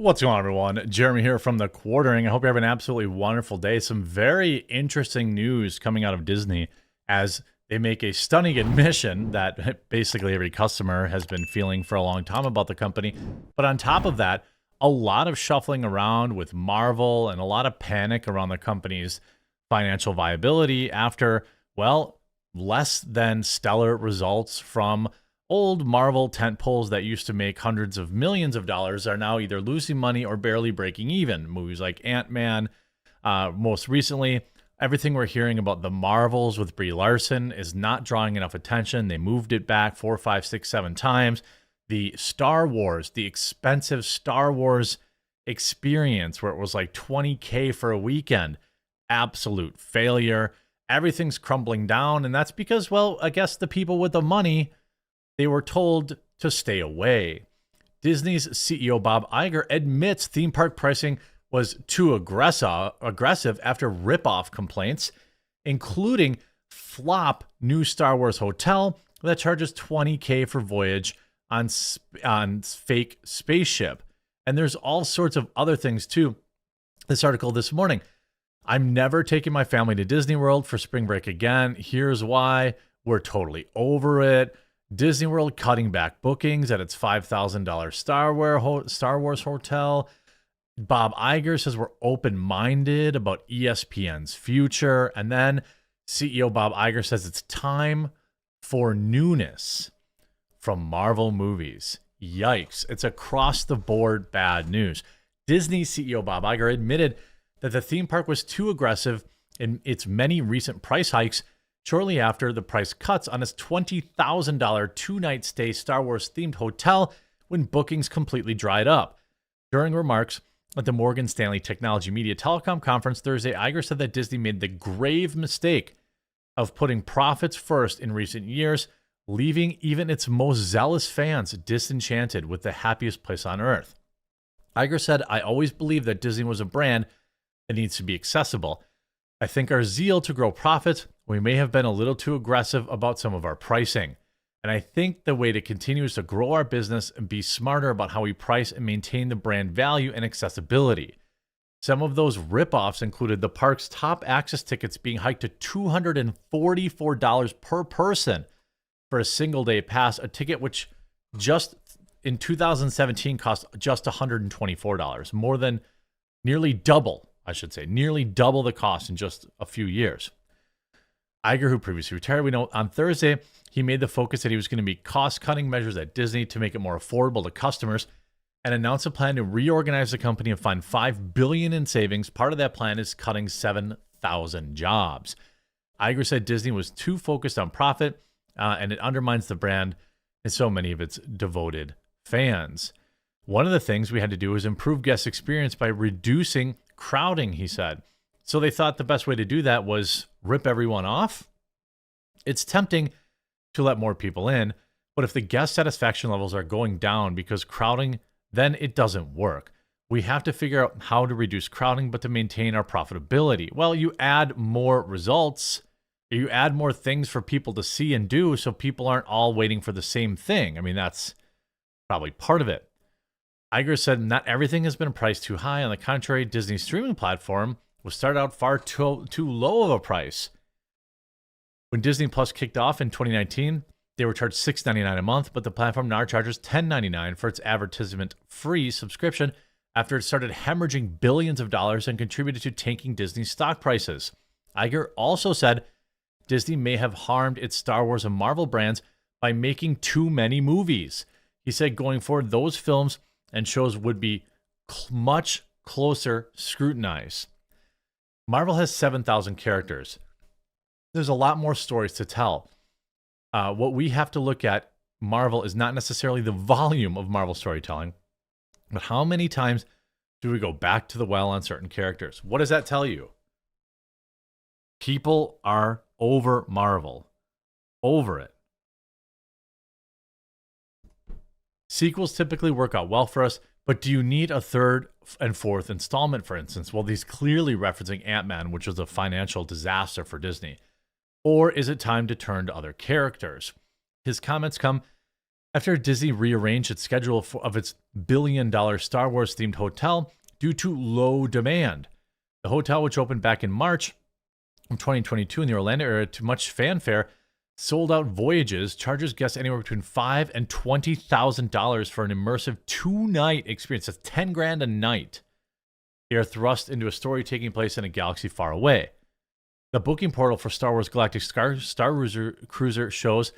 What's going on, everyone? Jeremy here from The Quartering. I hope you're having an absolutely wonderful day. Some very interesting news coming out of Disney as they make a stunning admission that basically every customer has been feeling for a long time about the company. But on top of that, a lot of shuffling around with Marvel and a lot of panic around the company's financial viability after, well, less than stellar results from old Marvel tentpoles that used to make hundreds of millions of dollars are now either losing money or barely breaking even. Movies like Ant-Man, most recently, everything we're hearing about the Marvels with Brie Larson is not drawing enough attention. They moved it back 4, 5, 6, 7 times. The Star Wars, the expensive Star Wars experience where it was like $20K for a weekend, absolute failure. Everything's crumbling down, and that's because, well, I guess the people with the money, they were told to stay away. Disney's CEO Bob Iger admits theme park pricing was too aggressive after rip-off complaints, including FLOP new Star Wars hotel that charges $20K for voyage on fake spaceship. And there's all sorts of other things too. This article this morning, I'm never taking my family to Disney World for spring break again. Here's why. We're totally over it. Disney World cutting back bookings at its $5,000 Star Wars hotel. Bob Iger says we're open-minded about ESPN's future. And then CEO Bob Iger says it's time for newness from Marvel movies. Yikes. It's across-the-board bad news. Disney CEO Bob Iger admitted that the theme park was too aggressive in its many recent price hikes shortly after the price cuts on its $20,000 two-night stay Star Wars-themed hotel when bookings completely dried up. During remarks at the Morgan Stanley Technology Media Telecom Conference Thursday, Iger said that Disney made the grave mistake of putting profits first in recent years, leaving even its most zealous fans disenchanted with the happiest place on earth. Iger said, "I always believed that Disney was a brand that needs to be accessible. I think our zeal to grow profits, we may have been a little too aggressive about some of our pricing. And I think the way to continue is to grow our business and be smarter about how we price and maintain the brand value and accessibility." Some of those ripoffs included the park's top access tickets being hiked to $244 per person for a single-day pass, a ticket which just in 2017 cost just $124, more than nearly double the cost in just a few years. Iger, who previously retired, we know on Thursday, he made the focus that he was going to be cost-cutting measures at Disney to make it more affordable to customers and announced a plan to reorganize the company and find $5 billion in savings. Part of that plan is cutting 7,000 jobs. Iger said Disney was too focused on profit and it undermines the brand and so many of its devoted fans. One of the things we had to do was improve guest experience by reducing crowding, he said. So they thought the best way to do that was rip everyone off. It's tempting to let more people in, but if the guest satisfaction levels are going down because crowding, then it doesn't work. We have to figure out how to reduce crowding, but to maintain our profitability. Well, you add more results, you add more things for people to see and do so people aren't all waiting for the same thing. I mean, that's probably part of it. Iger said not everything has been priced too high. On the contrary, Disney's streaming platform was started out far too low of a price. When Disney Plus kicked off in 2019, they were charged $6.99 a month, but the platform now charges $10.99 for its advertisement-free subscription after it started hemorrhaging billions of dollars and contributed to tanking Disney's stock prices. Iger also said Disney may have harmed its Star Wars and Marvel brands by making too many movies. He said going forward, those films and shows would be much closer scrutinized. Marvel has 7,000 characters. There's a lot more stories to tell. What we have to look at, Marvel, is not necessarily the volume of Marvel storytelling, but how many times do we go back to the well on certain characters? What does that tell you? People are over Marvel. Over it. Sequels typically work out well for us, but do you need a third and fourth installment, for instance? Well, these clearly referencing Ant-Man, which was a financial disaster for Disney. Or is it time to turn to other characters? His comments come after Disney rearranged its schedule of its billion-dollar Star Wars-themed hotel due to low demand. The hotel, which opened back in March of 2022 in the Orlando area to much fanfare, sold out voyages, charges guests anywhere between $5,000 and $20,000 for an immersive 2-night experience. That's 10 grand a night. They are thrust into a story taking place in a galaxy far away. The booking portal for Star Wars Galactic Star Cruiser shows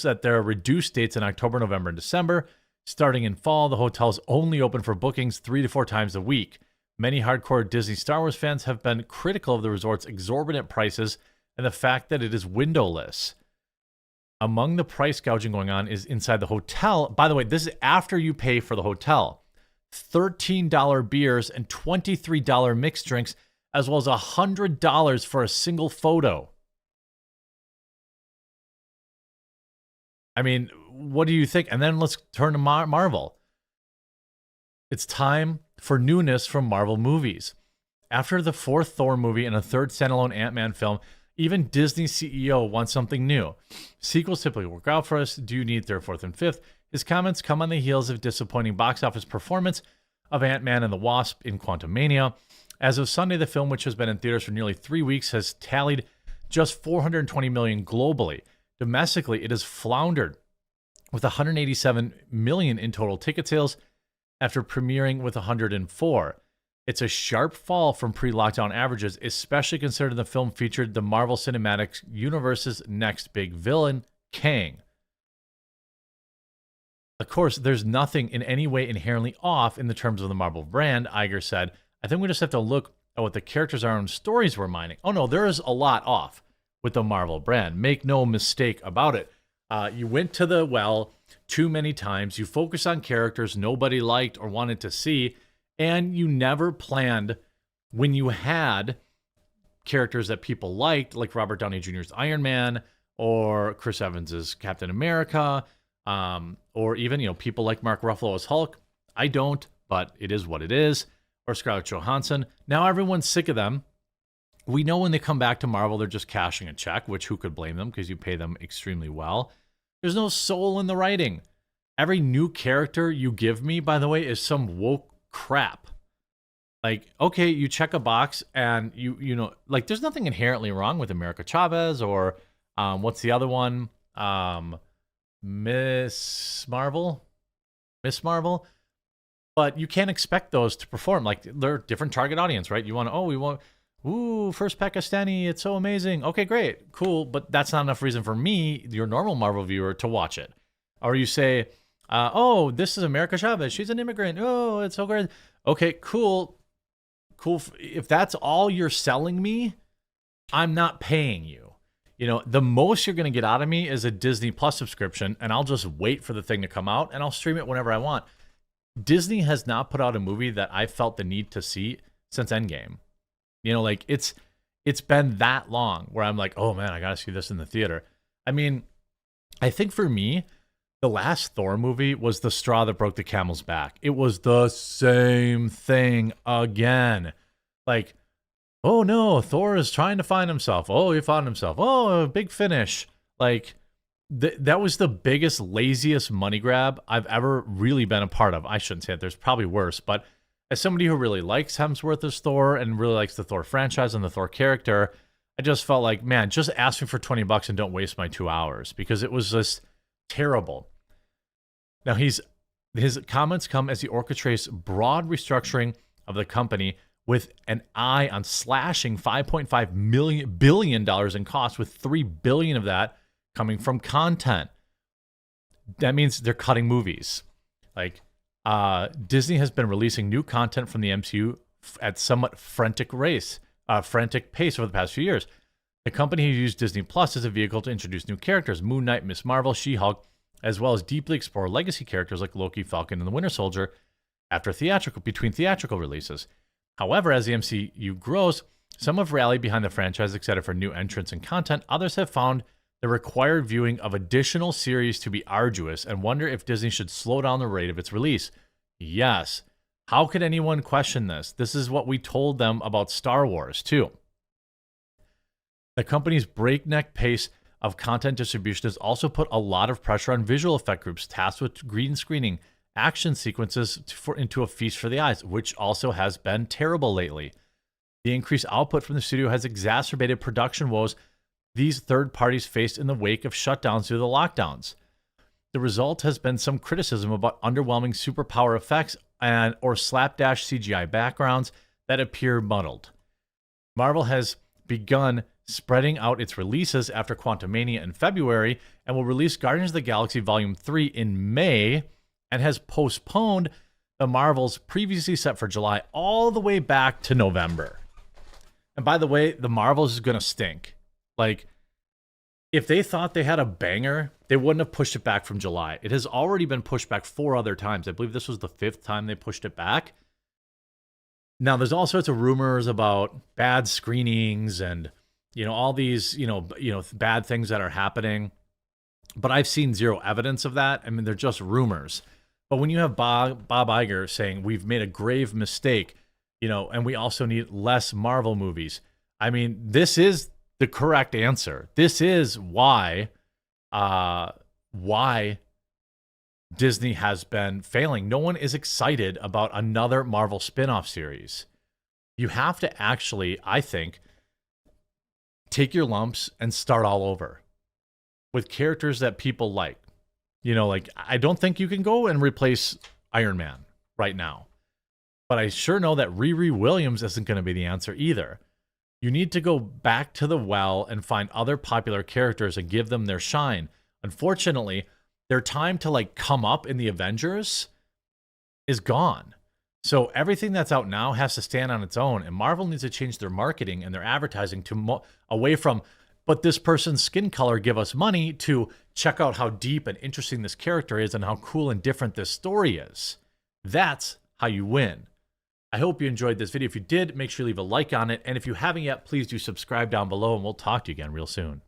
that there are reduced dates in October, November, and December. Starting in fall, the hotel is only open for bookings 3 to 4 times a week. Many hardcore Disney Star Wars fans have been critical of the resort's exorbitant prices and the fact that it is windowless. Among the price gouging going on is inside the hotel. By the way, this is after you pay for the hotel. $13 beers and $23 mixed drinks, as well as $100 for a single photo. I mean, what do you think? And then let's turn to Marvel. It's time for newness from Marvel movies. After the 4th Thor movie and a 3rd standalone Ant-Man film, even Disney CEO wants something new. Sequels typically work out for us. Do you need 3rd, 4th, and 5th? His comments come on the heels of disappointing box office performance of Ant-Man and the Wasp in Quantumania. As of Sunday, the film, which has been in theaters for nearly 3 weeks, has tallied just $420 million globally. Domestically, it has floundered with $187 million in total ticket sales after premiering with 104. It's a sharp fall from pre-lockdown averages, especially considering the film featured the Marvel Cinematic Universe's next big villain, Kang. Of course, there's nothing in any way inherently off in the terms of the Marvel brand, Iger said. I think we just have to look at what the characters are and stories we're mining. Oh no, there is a lot off with the Marvel brand. Make no mistake about it. You went to the well too many times. You focus on characters nobody liked or wanted to see, and you never planned when you had characters that people liked, like Robert Downey Jr.'s Iron Man or Chris Evans's Captain America, or even, people like Mark Ruffalo as Hulk. I don't, but it is what it is. Or Scarlett Johansson. Now everyone's sick of them. We know when they come back to Marvel, they're just cashing a check, which who could blame them because you pay them extremely well. There's no soul in the writing. Every new character you give me, by the way, is some woke crap. Like, okay, you check a box and there's nothing inherently wrong with America Chavez or what's the other one? Miss Marvel. But you can't expect those to perform. Like, they're a different target audience, right? You want, first Pakistani, it's so amazing. Okay, great, cool. But that's not enough reason for me, your normal Marvel viewer, to watch it. Or you say, this is America Chavez. She's an immigrant. Oh, it's so great. Okay, cool. If that's all you're selling me, I'm not paying you. The most you're going to get out of me is a Disney Plus subscription, and I'll just wait for the thing to come out, and I'll stream it whenever I want. Disney has not put out a movie that I felt the need to see since Endgame. It's been that long where I'm like, oh man, I gotta see this in the theater. I mean, I think for me, the last Thor movie was the straw that broke the camel's back. It was the same thing again. Like, oh no, Thor is trying to find himself. Oh, he found himself. Oh, big finish. Like, that was the biggest, laziest money grab I've ever really been a part of. I shouldn't say it. There's probably worse. But as somebody who really likes Hemsworth as Thor and really likes the Thor franchise and the Thor character, I just felt like, man, just ask me for $20 and don't waste my 2 hours, because it was just terrible. Now, his comments come as he orchestrates broad restructuring of the company with an eye on slashing $5.5 billion in costs, with $3 billion of that coming from content. That means they're cutting movies. Like, Disney has been releasing new content from the MCU at somewhat frantic pace over the past few years. The company has used Disney Plus as a vehicle to introduce new characters, Moon Knight, Miss Marvel, She-Hulk, as well as deeply explore legacy characters like Loki, Falcon, and the Winter Soldier between theatrical releases. However, as the MCU grows, some have rallied behind the franchise, excited for new entrants and content. Others have found the required viewing of additional series to be arduous and wonder if Disney should slow down the rate of its release. Yes. How could anyone question this? This is what we told them about Star Wars, too. The company's breakneck pace of content distribution has also put a lot of pressure on visual effect groups tasked with green screening action sequences into a feast for the eyes, which also has been terrible lately. The increased output from the studio has exacerbated production woes these third parties faced in the wake of shutdowns due to the lockdowns. The result has been some criticism about underwhelming superpower effects or slapdash CGI backgrounds that appear muddled. Marvel has begun spreading out its releases after Quantumania in February and will release Guardians of the Galaxy Volume 3 in May, and has postponed the Marvels previously set for July all the way back to November. And by the way, the Marvels is going to stink. Like, if they thought they had a banger, they wouldn't have pushed it back from July. It has already been pushed back 4 other times. I believe this was the 5th time they pushed it back. Now, there's all sorts of rumors about bad screenings and, all these, bad things that are happening. But I've seen zero evidence of that. I mean, they're just rumors. But when you have Bob Iger saying we've made a grave mistake, and we also need less Marvel movies. I mean, this is the correct answer. This is why Disney has been failing. No one is excited about another Marvel spin-off series. You have to actually, I think, take your lumps and start all over with characters that people like. I don't think you can go and replace Iron Man right now. But I sure know that Riri Williams isn't going to be the answer either. You need to go back to the well and find other popular characters and give them their shine. Unfortunately, their time to come up in the Avengers is gone. So everything that's out now has to stand on its own, and Marvel needs to change their marketing and their advertising to away from, but this person's skin color give us money, to check out how deep and interesting this character is and how cool and different this story is. That's how you win. I hope you enjoyed this video. If you did, make sure you leave a like on it. And if you haven't yet, please do subscribe down below, and we'll talk to you again real soon.